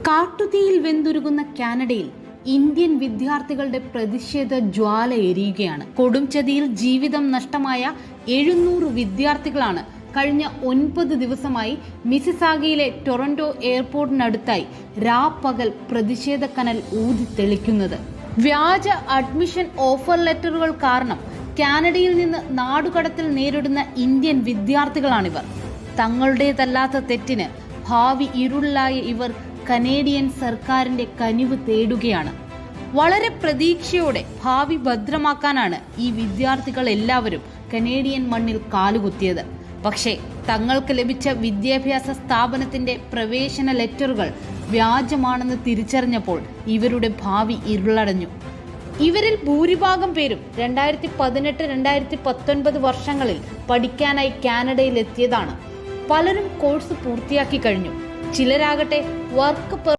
കാട്ടുതീയിൽ വെന്തുരുകുന്ന കാനഡയിൽ ഇന്ത്യൻ വിദ്യാർത്ഥികളുടെ പ്രതിഷേധ ജ്വാല എരിയുകയാണ്. കൊടുംചതിയിൽ ജീവിതം നഷ്ടമായ 700 വിദ്യാർത്ഥികളാണ് കഴിഞ്ഞ 9 ദിവസമായി മിസിസാഗയിലെ ടൊറന്റോ എയർപോർട്ടിനടുത്തായി രാപ്പകൽ പ്രതിഷേധ കനൽ ഊതിത്തെളിക്കുന്നത്. വ്യാജ അഡ്മിഷൻ ഓഫർ ലെറ്ററുകൾ കാരണം കാനഡയിൽ നിന്ന് നാടുകടത്തൽ നേരിടുന്ന ഇന്ത്യൻ വിദ്യാർത്ഥികളാണിവർ. തങ്ങളുടേതല്ലാത്ത തെറ്റിന് ഭാവി ഇരുളായ ഇവർ കനേഡിയൻ സർക്കാരിന്റെ കനിവ് തേടുകയാണ്. വളരെ പ്രതീക്ഷയോടെ ഭാവി ഭദ്രമാക്കാനാണ് ഈ വിദ്യാർത്ഥികൾ എല്ലാവരും കനേഡിയൻ മണ്ണിൽ കാലുകുത്തിയത്. പക്ഷേ തങ്ങൾക്ക് ലഭിച്ച വിദ്യാഭ്യാസ സ്ഥാപനത്തിന്റെ പ്രവേശന ലെറ്ററുകൾ വ്യാജമാണെന്ന് തിരിച്ചറിഞ്ഞപ്പോൾ ഇവരുടെ ഭാവി ഇരുളടഞ്ഞു. ഇവരിൽ ഭൂരിഭാഗം പേരും 2018-2019 വർഷങ്ങളിൽ പഠിക്കാനായി കാനഡയിൽ എത്തിയതാണ്. പലരും കോഴ്സ് പൂർത്തിയാക്കി കഴിഞ്ഞു. ചിലരാകട്ടെ വർക്ക്